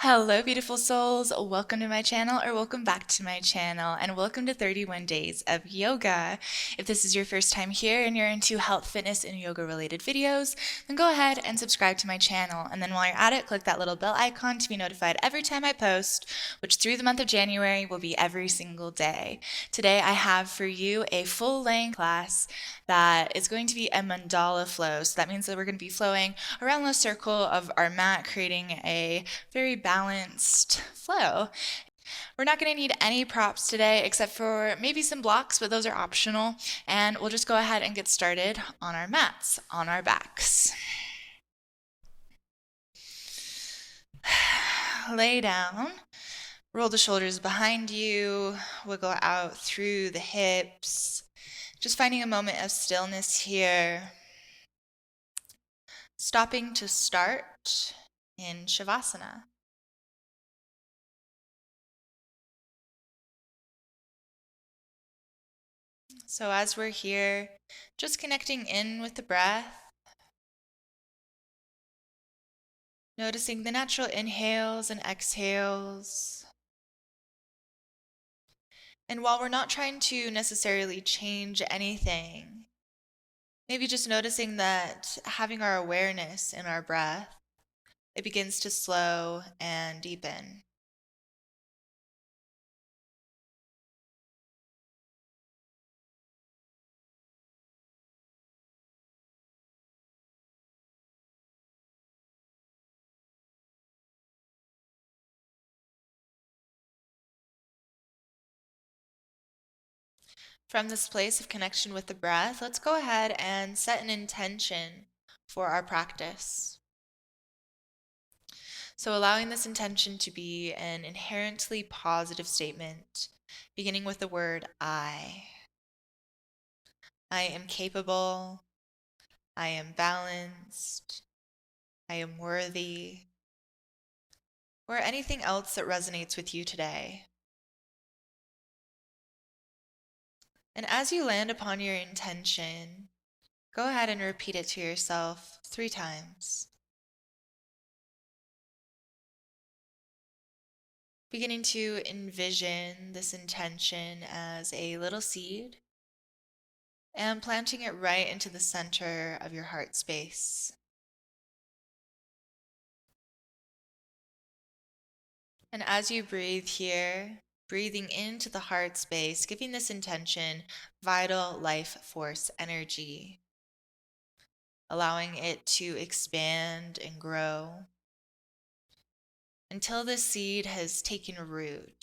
Hello, beautiful souls. Welcome to my channel, or welcome back to my channel, and welcome to 31 Days of Yoga. If this is your first time here and you're into health, fitness, and yoga related videos, then go ahead and subscribe to my channel. And then while you're at it, click that little bell icon to be notified every time I post, which through the month of January will be every single day. Today, I have for you a full length class that is going to be a mandala flow. So that means that we're going to be flowing around the circle of our mat, creating a very balanced flow. We're not going to need any props today except for maybe some blocks, but those are optional. And we'll just go ahead and get started on our mats, on our backs. Lay down. Roll the shoulders behind you. Wiggle out through the hips. Just finding a moment of stillness here. Stopping to start in Shavasana. So as we're here, just connecting in with the breath, noticing the natural inhales and exhales. And while we're not trying to necessarily change anything, maybe just noticing that having our awareness in our breath, it begins to slow and deepen. From this place of connection with the breath, let's go ahead and set an intention for our practice. So allowing this intention to be an inherently positive statement, beginning with the word I. I am capable. I am balanced. I am worthy. Or anything else that resonates with you today. And as you land upon your intention, go ahead and repeat it to yourself 3 times. Beginning to envision this intention as a little seed and planting it right into the center of your heart space. And as you breathe here, breathing into the heart space, giving this intention vital life force energy, allowing it to expand and grow until the seed has taken root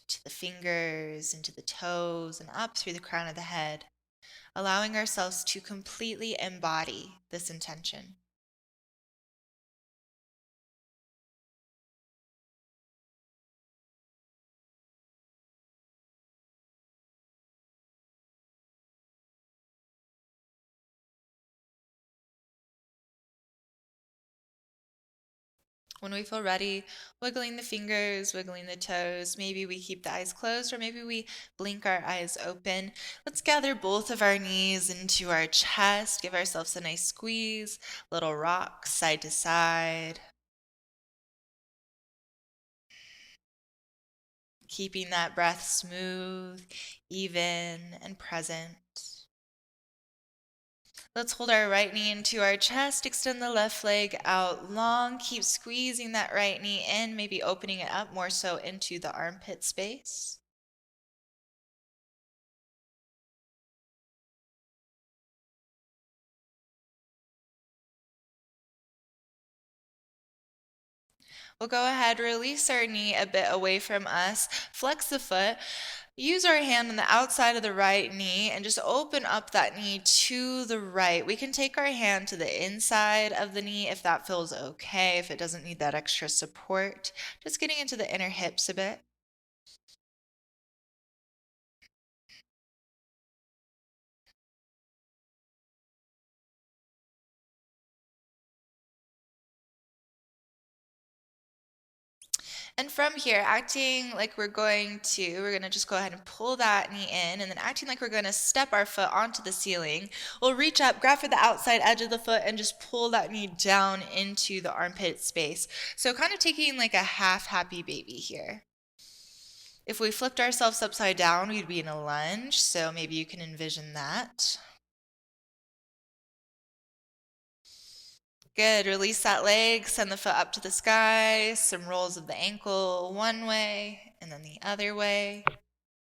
to the fingers, into the toes, and up through the crown of the head, allowing ourselves to completely embody this intention. When we feel ready, wiggling the fingers, wiggling the toes, maybe we keep the eyes closed or maybe we blink our eyes open. Let's gather both of our knees into our chest, give ourselves a nice squeeze, little rock side to side. Keeping that breath smooth, even, and present. Let's hold our right knee into our chest, extend the left leg out long, keep squeezing that right knee in, maybe opening it up more so into the armpit space. We'll go ahead, release our knee a bit away from us, flex the foot, use our hand on the outside of the right knee and just open up that knee to the right. We can take our hand to the inside of the knee if that feels okay, if it doesn't need that extra support. Just getting into the inner hips a bit. And from here, acting like we're going to just go ahead and pull that knee in, and then acting like we're going to step our foot onto the ceiling, we'll reach up, grab for the outside edge of the foot, and just pull that knee down into the armpit space. So kind of taking like a half happy baby here. If we flipped ourselves upside down, we'd be in a lunge, so maybe you can envision that. Good, release that leg, send the foot up to the sky, some rolls of the ankle one way and then the other way.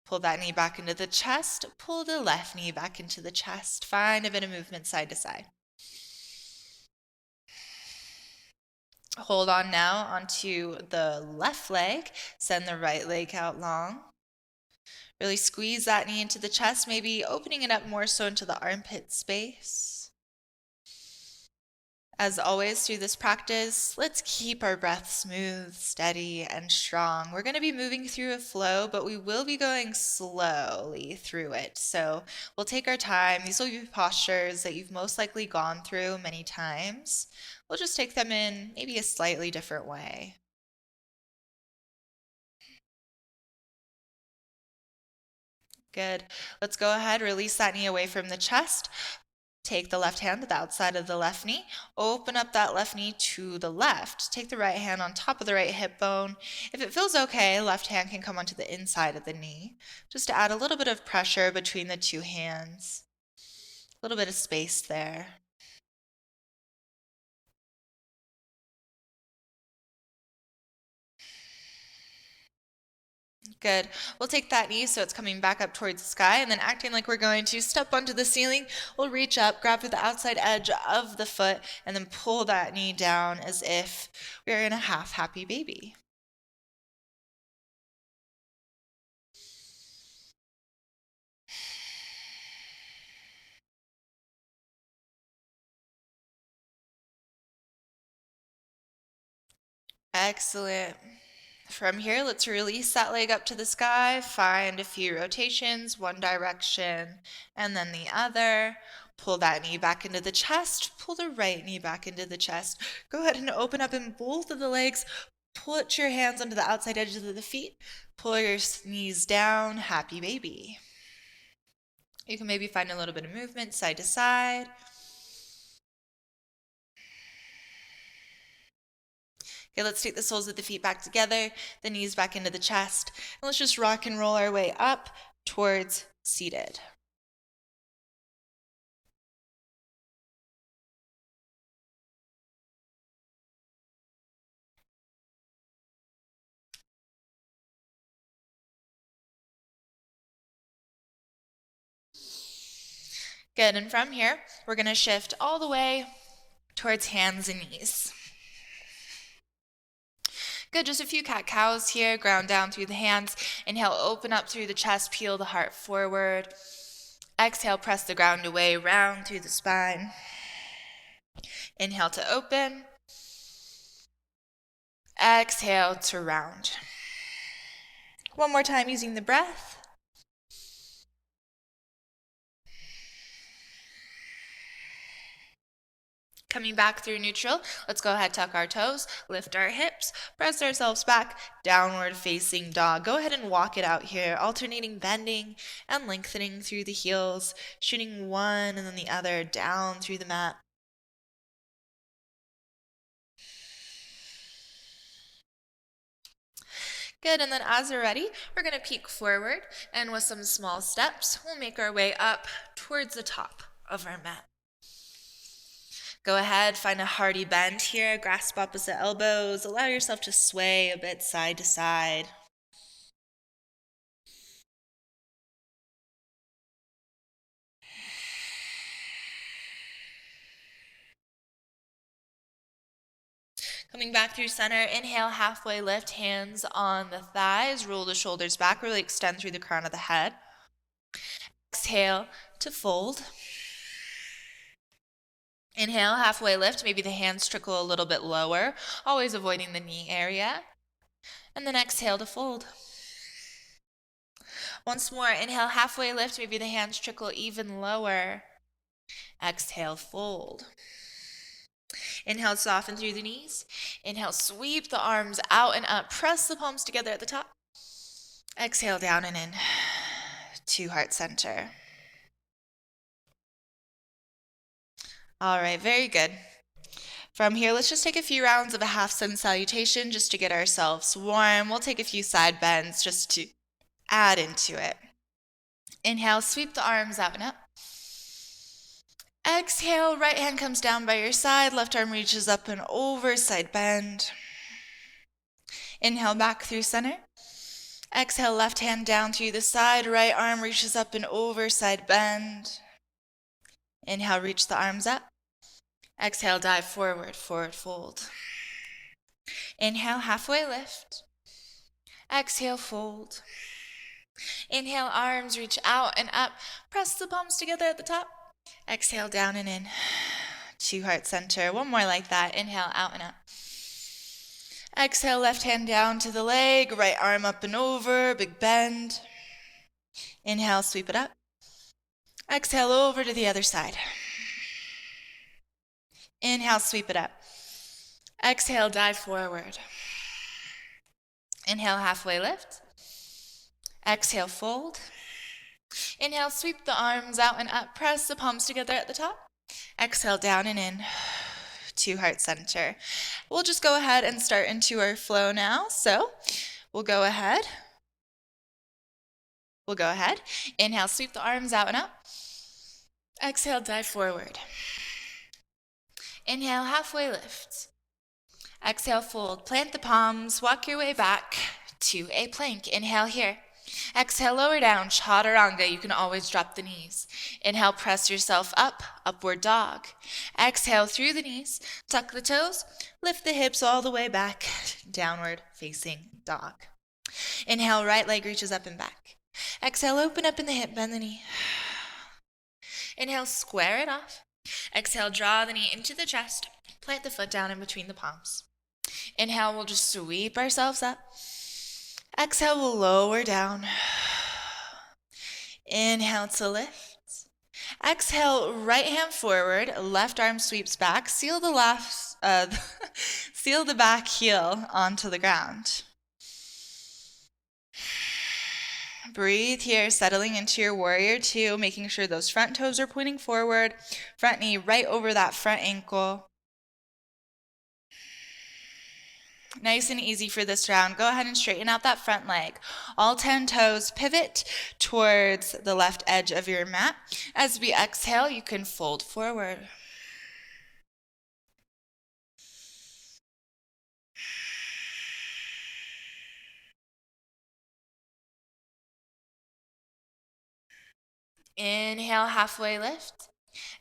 Pull that knee back into the chest, pull the left knee back into the chest. Find a bit of movement side to side. Hold on now onto the left leg, send the right leg out long. Really squeeze that knee into the chest, maybe opening it up more so into the armpit space. As always through this practice, let's keep our breath smooth, steady, and strong. We're going to be moving through a flow, but we will be going slowly through it. So we'll take our time. These will be postures that you've most likely gone through many times. We'll just take them in maybe a slightly different way. Good. Let's go ahead, release that knee away from the chest. Take the left hand to the outside of the left knee. Open up that left knee to the left. Take the right hand on top of the right hip bone. If it feels okay, left hand can come onto the inside of the knee, just to add a little bit of pressure between the two hands. A little bit of space there. Good. We'll take that knee so it's coming back up towards the sky, and then acting like we're going to step onto the ceiling, we'll reach up, grab for the outside edge of the foot, and then pull that knee down as if we're in a half happy baby. Excellent. From here, let's release that leg up to the sky, find a few rotations, one direction and then the other. Pull that knee back into the chest, pull the right knee back into the chest. Go ahead and open up in both of the legs. Put your hands onto the outside edges of the feet. Pull your knees down, happy baby. You can maybe find a little bit of movement side to side. Okay, let's take the soles of the feet back together, the knees back into the chest, and let's just rock and roll our way up towards seated. Good, and from here, we're going to shift all the way towards hands and knees. Good, just a few cat-cows here, ground down through the hands. Inhale, open up through the chest, peel the heart forward. Exhale, press the ground away, round through the spine. Inhale to open. Exhale to round. One more time using the breath. Coming back through neutral, let's go ahead, tuck our toes, lift our hips, press ourselves back, downward facing dog. Go ahead and walk it out here, alternating bending and lengthening through the heels, shooting one and then the other down through the mat. Good, and then as we're ready, we're going to peek forward, and with some small steps, we'll make our way up towards the top of our mat. Go ahead, find a hearty bend here, grasp opposite elbows, allow yourself to sway a bit side to side. Coming back through center, inhale, halfway lift, hands on the thighs, roll the shoulders back, really extend through the crown of the head. Exhale to fold. Inhale, halfway lift, maybe the hands trickle a little bit lower, always avoiding the knee area. And then exhale to fold. Once more, inhale, halfway lift, maybe the hands trickle even lower. Exhale, fold. Inhale, soften through the knees. Inhale, sweep the arms out and up. Press the palms together at the top. Exhale, down and in to heart center. All right, very good. From here, let's just take a few rounds of a half sun salutation just to get ourselves warm. We'll take a few side bends just to add into it. Inhale, sweep the arms out and up. Exhale, right hand comes down by your side, left arm reaches up and over, side bend. Inhale, back through center. Exhale, left hand down through the side, right arm reaches up and over, side bend. Inhale, reach the arms up. Exhale, dive forward, forward fold. Inhale, halfway lift. Exhale, fold. Inhale, arms reach out and up. Press the palms together at the top. Exhale, down and in to heart center. One more like that. Inhale, out and up. Exhale, left hand down to the leg, right arm up and over, big bend. Inhale, sweep it up. Exhale, over to the other side. Inhale, sweep it up. Exhale, dive forward. Inhale, halfway lift. Exhale, fold. Inhale, sweep the arms out and up. Press the palms together at the top. Exhale, down and in to heart center. We'll just go ahead and start into our flow now. So we'll go ahead. Inhale, sweep the arms out and up. Exhale, dive forward. Inhale, halfway lift. Exhale, fold. Plant the palms. Walk your way back to a plank. Inhale here. Exhale, lower down, chaturanga. You can always drop the knees. Inhale, press yourself up, upward dog. Exhale through the knees, tuck the toes, lift the hips all the way back, downward facing dog. Inhale, right leg reaches up and back. Exhale, open up in the hip, bend the knee. Inhale, square it off. Exhale, draw the knee into the chest, plant the foot down in between the palms. Inhale, we'll just sweep ourselves up. Exhale, we'll lower down. Inhale to lift. Exhale, right hand forward, left arm sweeps back. Seal the back heel onto the ground. Breathe here, settling into your warrior two, making sure those front toes are pointing forward, front knee right over that front ankle. Nice and easy for this round. Go ahead and straighten out that front leg. All 10 toes pivot towards the left edge of your mat. As we exhale, you can fold forward. Inhale, halfway lift.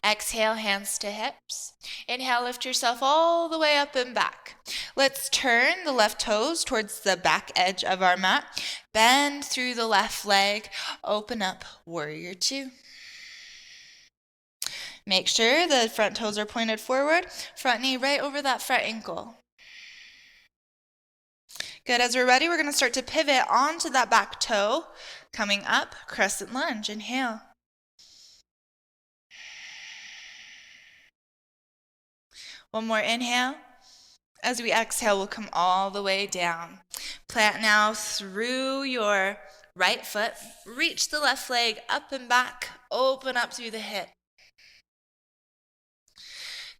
Exhale, hands to hips. Inhale, lift yourself all the way up and back. Let's turn the left toes towards the back edge of our mat. Bend through the left leg. Open up, warrior two. Make sure the front toes are pointed forward. Front knee right over that front ankle. Good. As we're ready, we're going to start to pivot onto that back toe. Coming up, crescent lunge. Inhale. One more inhale. As we exhale, we'll come all the way down. Plant now through your right foot. Reach the left leg up and back. Open up through the hip.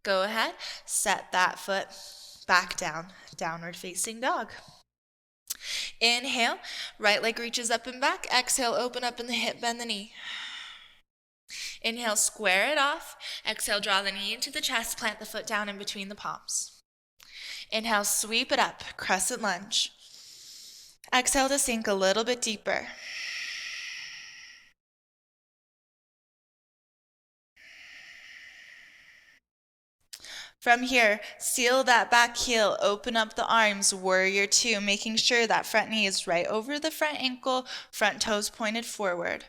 Go ahead. Set that foot back down. Downward facing dog. Inhale. Right leg reaches up and back. Exhale, open up in the hip, bend the knee. Inhale, square it off. Exhale, draw the knee into the chest, plant the foot down in between the palms. Inhale, sweep it up, crescent lunge. Exhale to sink a little bit deeper. From here, seal that back heel, open up the arms, warrior two, making sure that front knee is right over the front ankle, front toes pointed forward.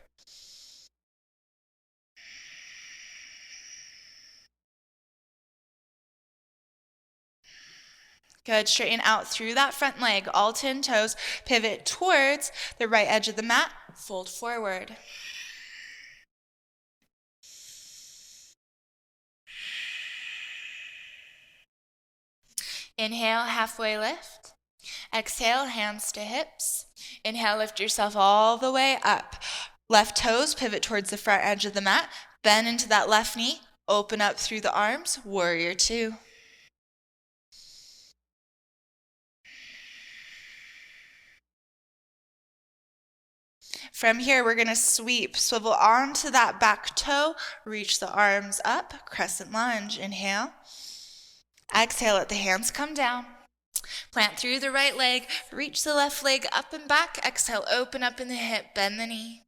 Good. Straighten out through that front leg. All 10 toes pivot towards the right edge of the mat. Fold forward. Inhale, halfway lift. Exhale, hands to hips. Inhale, lift yourself all the way up. Left toes pivot towards the front edge of the mat. Bend into that left knee. Open up through the arms. Warrior two. From here, we're going to sweep, swivel onto that back toe, reach the arms up, crescent lunge. Inhale. Exhale, let the hands come down. Plant through the right leg, reach the left leg up and back. Exhale, open up in the hip, bend the knee.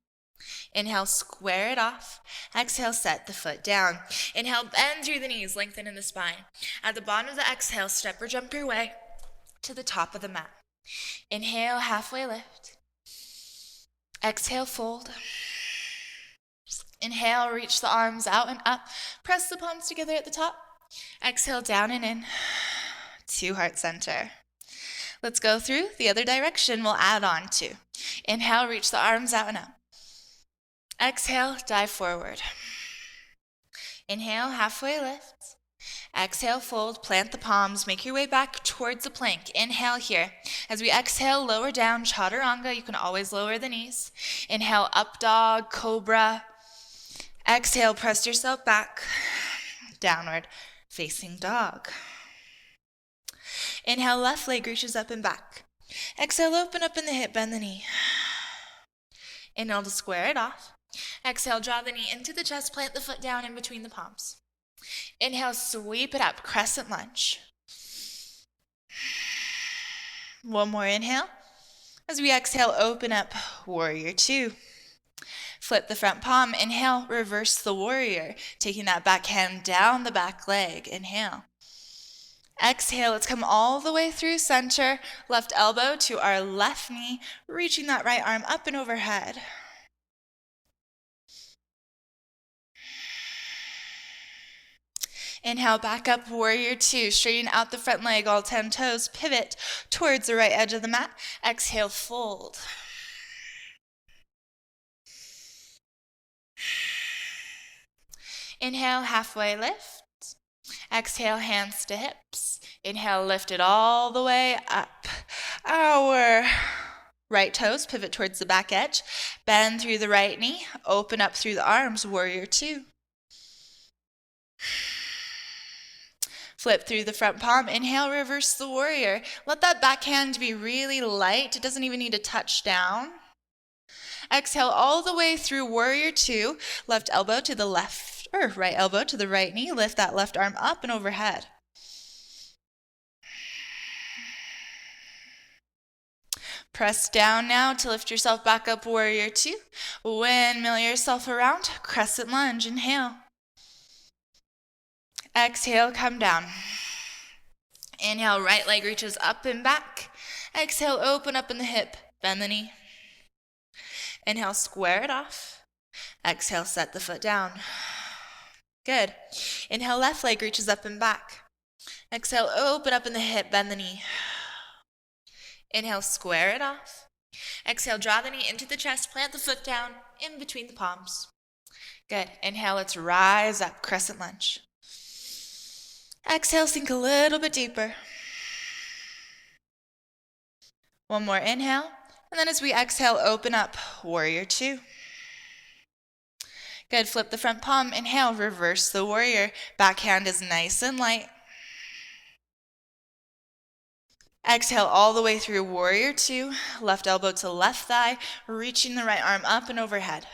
Inhale, square it off. Exhale, set the foot down. Inhale, bend through the knees, lengthen in the spine. At the bottom of the exhale, step or jump your way to the top of the mat. Inhale, halfway lift. Exhale, fold. Inhale, reach the arms out and up. Press the palms together at the top. Exhale, down and in to heart center. Let's go through the other direction we'll add on to. Inhale, reach the arms out and up. Exhale, dive forward. Inhale, halfway lift. Exhale, fold, plant the palms, make your way back towards the plank. Inhale here. As we exhale, lower down, chaturanga. You can always lower the knees. Inhale, up dog, cobra. Exhale, press yourself back. Downward facing dog. Inhale, left leg reaches up and back. Exhale, open up in the hip, bend the knee. Inhale to square it off. Exhale, draw the knee into the chest, plant the foot down in between the palms. Inhale, sweep it up, crescent lunge. One more inhale. As we exhale, open up, warrior two. Flip the front palm, inhale, reverse the warrior, taking that back hand down the back leg. Inhale. Exhale, let's come all the way through center, left elbow to our left knee, reaching that right arm up and overhead. Inhale, back up, warrior two. Straighten out the front leg, all 10 toes. Pivot towards the right edge of the mat. Exhale, fold. Inhale, halfway lift. Exhale, hands to hips. Inhale, lift it all the way up. Our right toes pivot towards the back edge. Bend through the right knee. Open up through the arms, warrior two. Flip through the front palm. Inhale, reverse the warrior. Let that back hand be really light. It doesn't even need to touch down. Exhale all the way through warrior two. Left elbow to the left, or right elbow to the right knee. Lift that left arm up and overhead. Press down now to lift yourself back up, warrior two. Windmill yourself around, crescent lunge. Inhale. Exhale, come down. Inhale, right leg reaches up and back. Exhale, open up in the hip, bend the knee. Inhale, square it off. Exhale, set the foot down. Good. Inhale, left leg reaches up and back. Exhale, open up in the hip, bend the knee. Inhale, square it off. Exhale, draw the knee into the chest, plant the foot down in between the palms. Good. Inhale, let's rise up, crescent lunge. Exhale, sink a little bit deeper. One more inhale. And then as we exhale, open up, warrior two. Good, flip the front palm. Inhale, reverse the warrior. Back hand is nice and light. Exhale all the way through warrior two. Left elbow to left thigh, reaching the right arm up and overhead.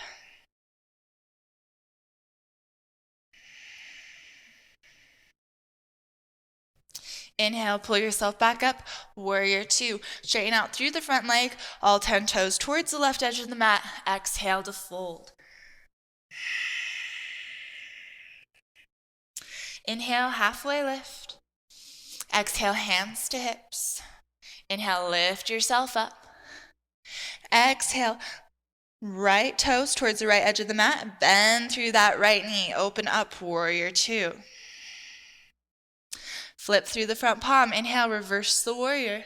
Inhale, pull yourself back up, warrior two. Straighten out through the front leg, all 10 toes towards the left edge of the mat. Exhale to fold. Inhale, halfway lift. Exhale, hands to hips. Inhale, lift yourself up. Exhale, right toes towards the right edge of the mat. Bend through that right knee. Open up, warrior two. Flip through the front palm. Inhale, reverse the warrior.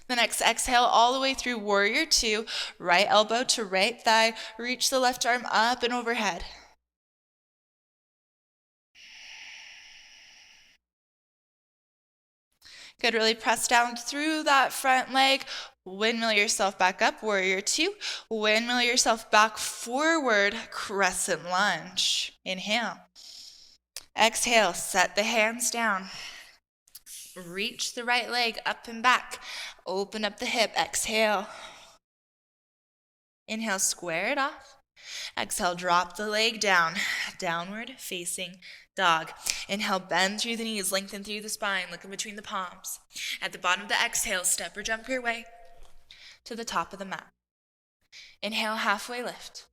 The next exhale all the way through warrior two. Right elbow to right thigh. Reach the left arm up and overhead. Good, really press down through that front leg. Windmill yourself back up, warrior two. Windmill yourself back forward, crescent lunge. Inhale. Exhale, set the hands down. Reach the right leg up and back. Open up the hip, exhale. Inhale, square it off. Exhale, drop the leg down. Downward facing dog. Inhale, bend through the knees, lengthen through the spine, look in between the palms. At the bottom of the exhale, step or jump your way to the top of the mat. Inhale, halfway lift.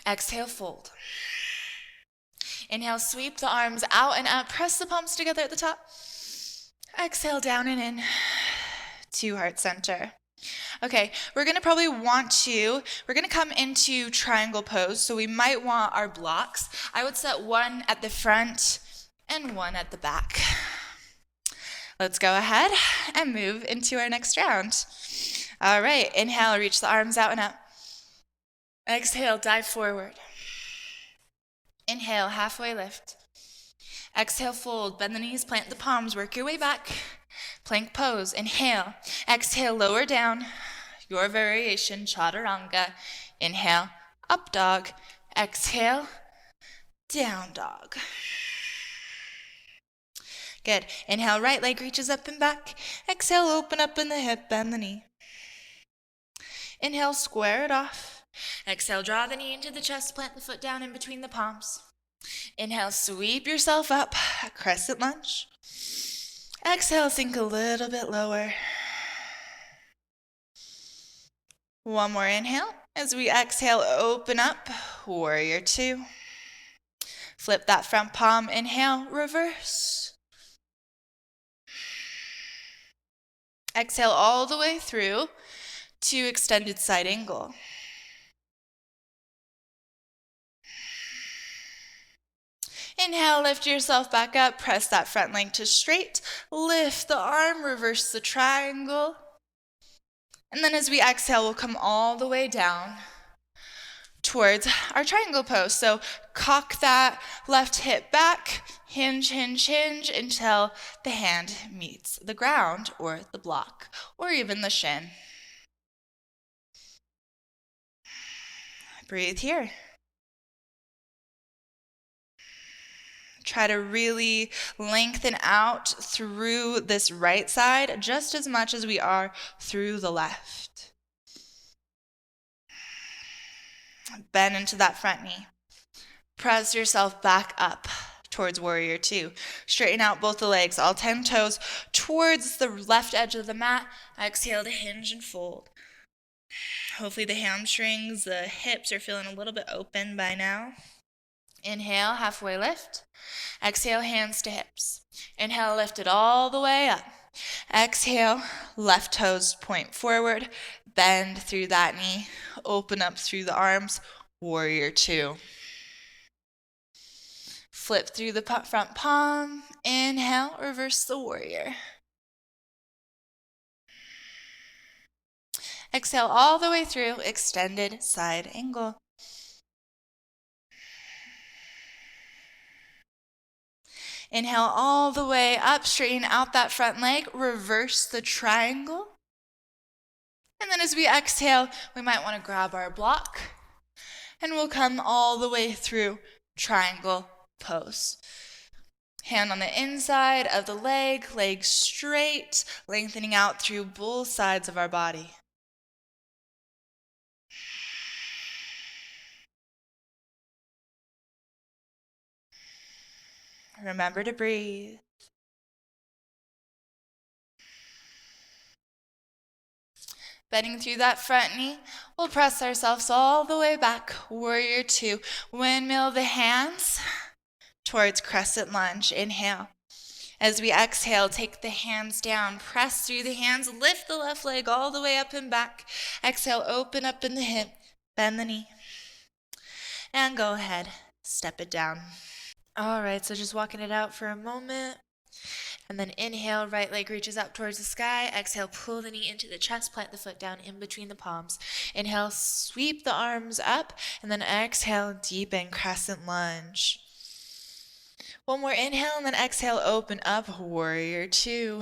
Exhale, fold. Inhale, sweep the arms out and up. Press the palms together at the top. Exhale, down and in to heart center. Okay, we're going to come into triangle pose, so we might want our blocks. I would set one at the front and one at the back. Let's go ahead and move into our next round. All right, inhale, reach the arms out and up. Exhale, dive forward. Inhale, halfway lift. Exhale, fold, bend the knees, plant the palms, work your way back. Plank pose, inhale. Exhale, lower down. Your variation, chaturanga. Inhale, up dog. Exhale, down dog. Good. Inhale, right leg reaches up and back. Exhale, open up in the hip, bend the knee. Inhale, square it off. Exhale, draw the knee into the chest, plant the foot down in between the palms. Inhale, sweep yourself up, crescent lunge. Exhale, sink a little bit lower. One more inhale. As we exhale, open up, warrior two. Flip that front palm, inhale, reverse. Exhale all the way through to extended side angle. Inhale, lift yourself back up, press that front leg to straight, lift the arm, reverse the triangle. And then as we exhale, we'll come all the way down towards our triangle pose. So cock that left hip back, hinge, hinge, hinge until the hand meets the ground or the block or even the shin. Breathe here. Try to really lengthen out through this right side just as much as we are through the left. Bend into that front knee. Press yourself back up towards warrior two. Straighten out both the legs, all 10 toes towards the left edge of the mat. Exhale to hinge and fold. Hopefully the hamstrings, the hips are feeling a little bit open by now. Inhale, halfway lift. Exhale, hands to hips. Inhale, lift it all the way up. Exhale, left toes point forward. Bend through that knee. Open up through the arms. Warrior two. Flip through the front palm. Inhale, reverse the warrior. Exhale all the way through, extended side angle. Inhale all the way up, straighten out that front leg, reverse the triangle. And then as we exhale, we might want to grab our block and we'll come all the way through triangle pose. Hand on the inside of the leg, leg straight, lengthening out through both sides of our body. Remember to breathe. Bending through that front knee, we'll press ourselves all the way back. Warrior two. Windmill the hands towards crescent lunge. Inhale. As we exhale, take the hands down. Press through the hands. Lift the left leg all the way up and back. Exhale, open up in the hip. Bend the knee. And go ahead. Step it down. All right, so just walking it out for a moment. And then inhale, right leg reaches up towards the sky. Exhale, pull the knee into the chest, plant the foot down in between the palms. Inhale, sweep the arms up, and then exhale, deepen crescent lunge. One more inhale, and then exhale, open up, warrior two.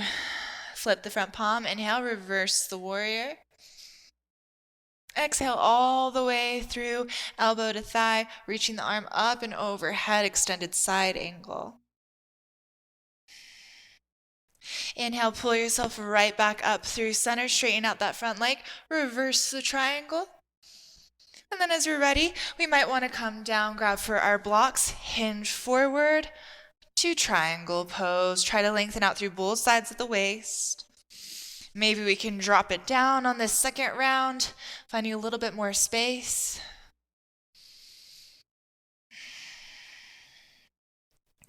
Flip the front palm, inhale, reverse the warrior. Exhale all the way through, elbow to thigh, reaching the arm up and overhead, extended side angle. Inhale, pull yourself right back up through center, straighten out that front leg, reverse the triangle. And then as we're ready, we might want to come down, grab for our blocks, hinge forward to triangle pose. Try to lengthen out through both sides of the waist. Maybe we can drop it down on this second round, finding a little bit more space.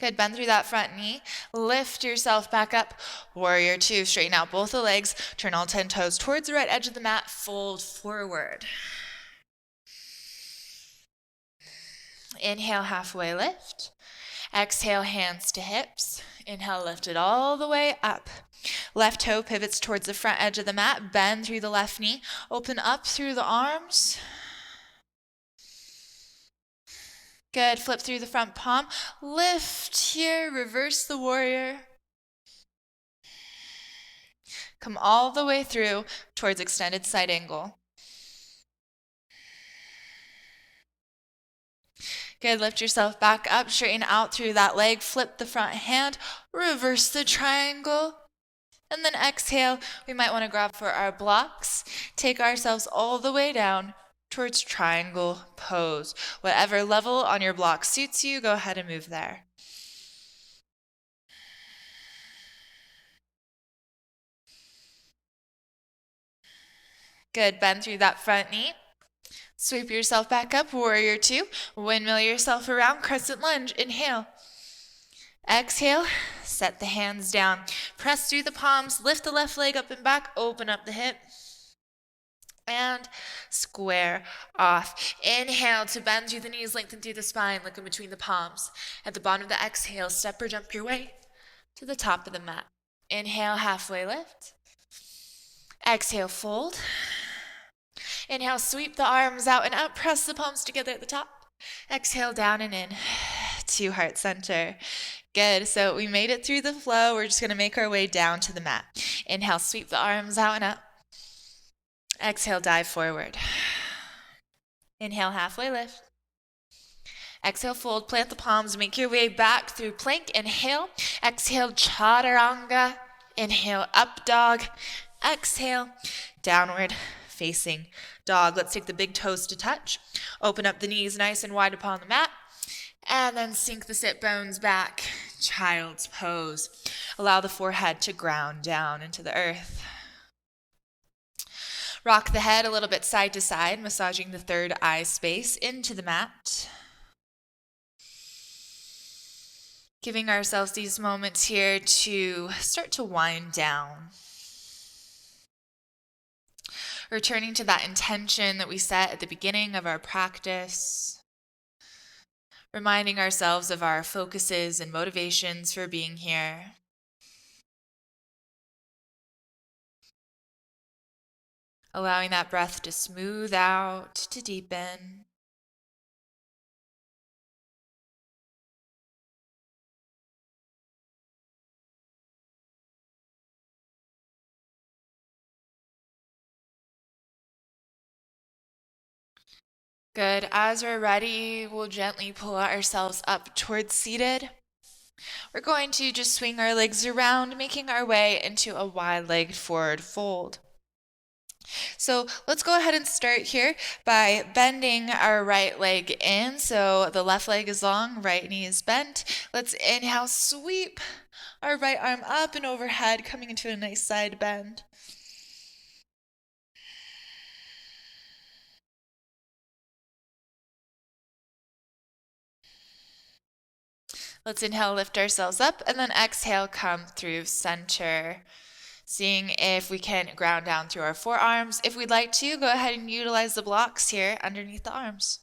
Good, bend through that front knee. Lift yourself back up. Warrior two, straighten out both the legs. Turn all 10 toes towards the right edge of the mat. Fold forward. Inhale, halfway lift. Exhale, hands to hips. Inhale, lift it all the way up. Left toe pivots towards the front edge of the mat. Bend through the left knee. Open up through the arms. Good, flip through the front palm. Lift here, reverse the warrior. Come all the way through towards extended side angle. Good, lift yourself back up, straighten out through that leg, flip the front hand, reverse the triangle, and then exhale. We might want to grab for our blocks, take ourselves all the way down towards triangle pose. Whatever level on your block suits you, go ahead and move there. Good, bend through that front knee. Sweep yourself back up, warrior two. Windmill yourself around, crescent lunge. Inhale. Exhale, set the hands down. Press through the palms, lift the left leg up and back, open up the hip. And square off. Inhale to bend through the knees, lengthen through the spine, look in between the palms. At the bottom of the exhale, step or jump your way to the top of the mat. Inhale, halfway lift. Exhale, fold. Inhale, sweep the arms out and out, press the palms together at the top. Exhale, down and in to heart center. Good, so we made it through the flow. We're just gonna make our way down to the mat. Inhale, sweep the arms out and up. Exhale, dive forward. Inhale, halfway lift. Exhale, fold, plant the palms, make your way back through plank. Inhale, exhale, chaturanga. Inhale, up dog. Exhale, downward facing dog. Let's take the big toes to touch. Open up the knees nice and wide upon the mat. And then sink the sit bones back. Child's pose. Allow the forehead to ground down into the earth. Rock the head a little bit side to side, massaging the third eye space into the mat. Giving ourselves these moments here to start to wind down. Returning to that intention that we set at the beginning of our practice. Reminding ourselves of our focuses and motivations for being here. Allowing that breath to smooth out, to deepen. Good. As we're ready, we'll gently pull ourselves up towards seated. We're going to just swing our legs around, making our way into a wide-legged forward fold. So let's go ahead and start here by bending our right leg in. So the left leg is long, right knee is bent. Let's inhale, sweep our right arm up and overhead, coming into a nice side bend. Let's inhale, lift ourselves up, and then exhale, come through center. Seeing if we can ground down through our forearms. If we'd like to, go ahead and utilize the blocks here underneath the arms.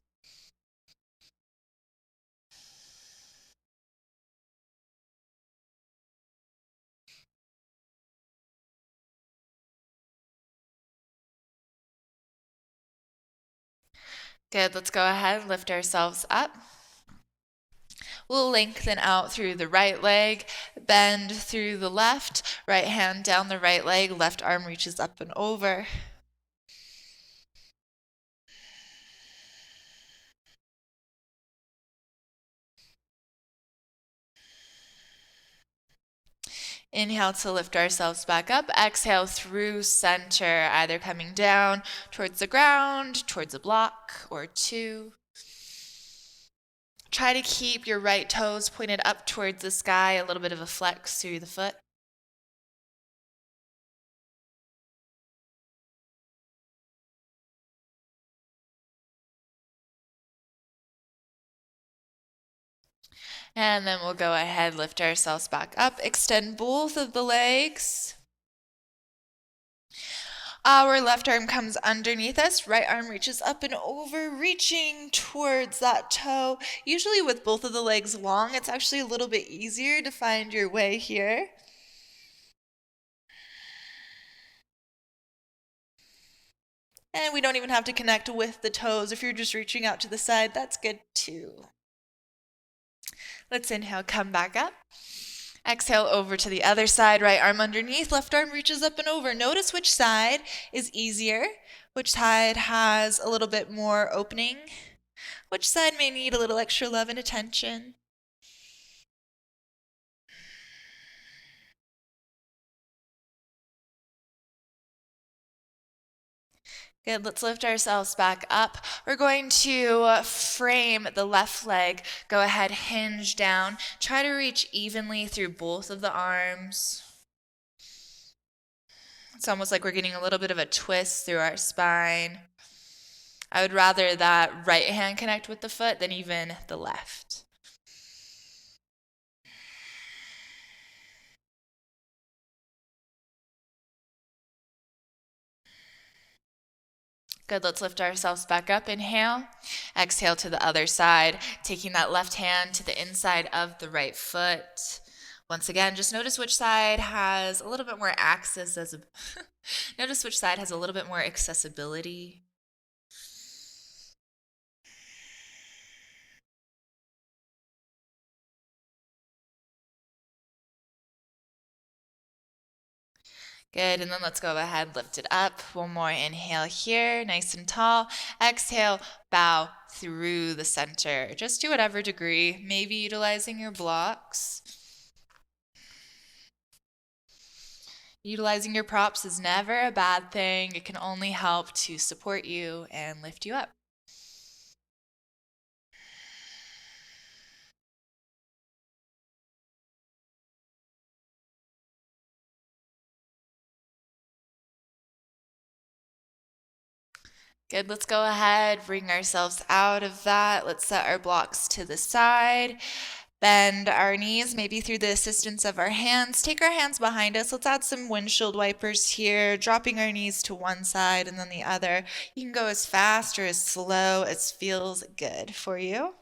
Good, let's go ahead and lift ourselves up. We'll lengthen out through the right leg, bend through the left, right hand down the right leg, left arm reaches up and over. Inhale to lift ourselves back up. Exhale through center, either coming down towards the ground, towards a block, or two. Try to keep your right toes pointed up towards the sky, a little bit of a flex through the foot. And then we'll go ahead, lift ourselves back up, extend both of the legs. Our left arm comes underneath us, right arm reaches up and over, reaching towards that toe. Usually with both of the legs long, it's actually a little bit easier to find your way here. And we don't even have to connect with the toes. If you're just reaching out to the side, that's good too. Let's inhale, come back up. Exhale over to the other side, right arm underneath, left arm reaches up and over. Notice which side is easier, which side has a little bit more opening, which side may need a little extra love and attention. Good, let's lift ourselves back up. We're going to frame the left leg. Go ahead, hinge down. Try to reach evenly through both of the arms. It's almost like we're getting a little bit of a twist through our spine. I would rather that right hand connect with the foot than even the left. Good, let's lift ourselves back up. Inhale, exhale to the other side, taking that left hand to the inside of the right foot. Once again, just notice which side has a little bit more access notice which side has a little bit more accessibility. Good, and then let's go ahead, lift it up. One more inhale here, nice and tall. Exhale, bow through the center, just to whatever degree, maybe utilizing your blocks. Utilizing your props is never a bad thing. It can only help to support you and lift you up. Good, let's go ahead, bring ourselves out of that. Let's set our blocks to the side. Bend our knees, maybe through the assistance of our hands. Take our hands behind us. Let's add some windshield wipers here, dropping our knees to one side and then the other. You can go as fast or as slow as feels good for you.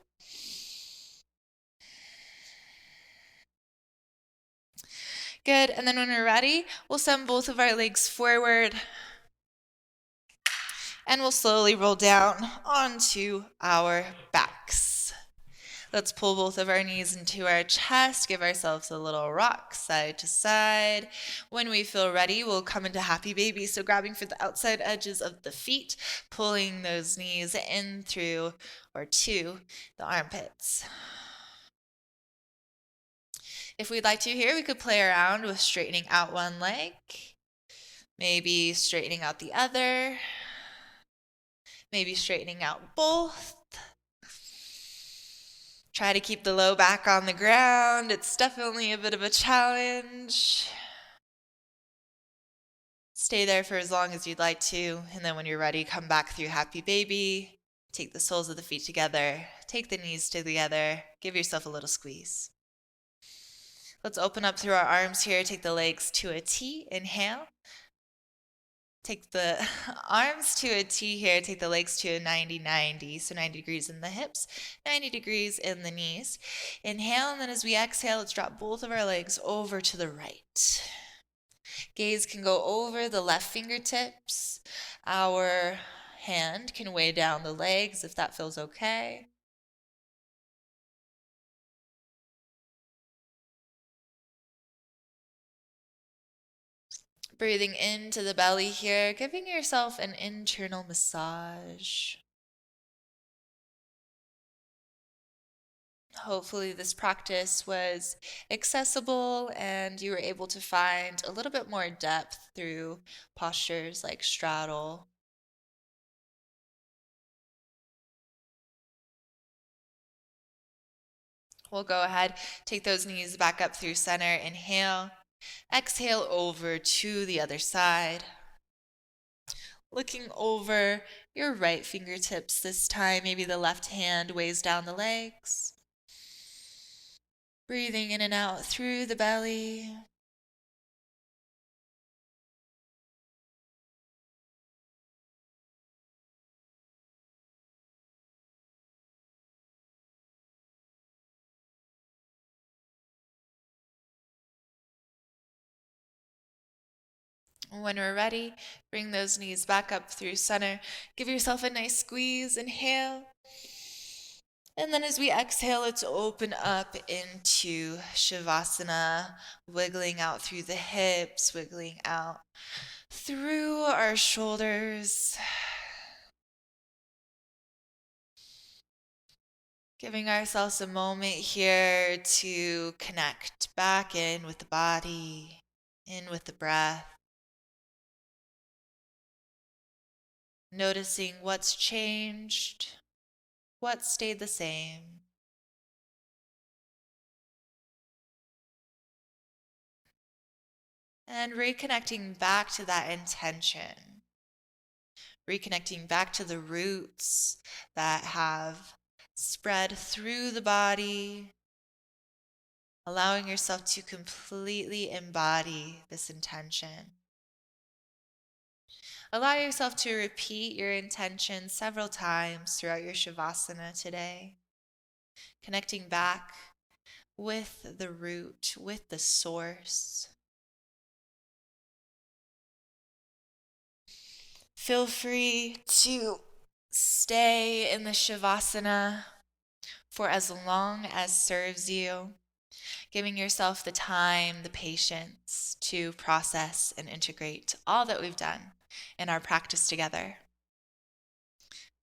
Good, and then when we're ready, we'll send both of our legs forward and we'll slowly roll down onto our backs. Let's pull both of our knees into our chest, give ourselves a little rock side to side. When we feel ready, we'll come into happy baby. So grabbing for the outside edges of the feet, pulling those knees in through or to the armpits. If we'd like to here, we could play around with straightening out one leg, maybe straightening out the other, maybe straightening out both. Try to keep the low back on the ground. It's definitely a bit of a challenge. Stay there for as long as you'd like to, and then when you're ready, come back through happy baby. Take the soles of the feet together, take the knees together, give yourself a little squeeze. Let's open up through our arms here, take the legs to a T, inhale. Take the arms to a T here, take the legs to a 90-90, so 90 degrees in the hips, 90 degrees in the knees. Inhale, and then as we exhale, let's drop both of our legs over to the right. Gaze can go over the left fingertips. Our hand can weigh down the legs if that feels okay. Breathing into the belly here, giving yourself an internal massage. Hopefully this practice was accessible and you were able to find a little bit more depth through postures like straddle. We'll go ahead, take those knees back up through center, inhale, exhale over to the other side. Looking over your right fingertips this time, maybe the left hand weighs down the legs. Breathing in and out through the belly. When we're ready, bring those knees back up through center. Give yourself a nice squeeze. Inhale. And then as we exhale, let's open up into Shavasana, wiggling out through the hips, wiggling out through our shoulders. Giving ourselves a moment here to connect back in with the body, in with the breath. Noticing what's changed, what stayed the same. And reconnecting back to that intention. Reconnecting back to the roots that have spread through the body. Allowing yourself to completely embody this intention. Allow yourself to repeat your intention several times throughout your Shavasana today. Connecting back with the root, with the source. Feel free to stay in the Shavasana for as long as serves you, giving yourself the time, the patience to process and integrate all that we've done in our practice together.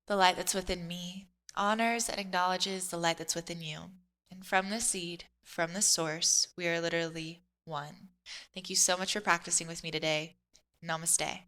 The light that's within me honors and acknowledges the light that's within you. And from the seed, from the source, we are literally one. Thank you so much for practicing with me today. Namaste.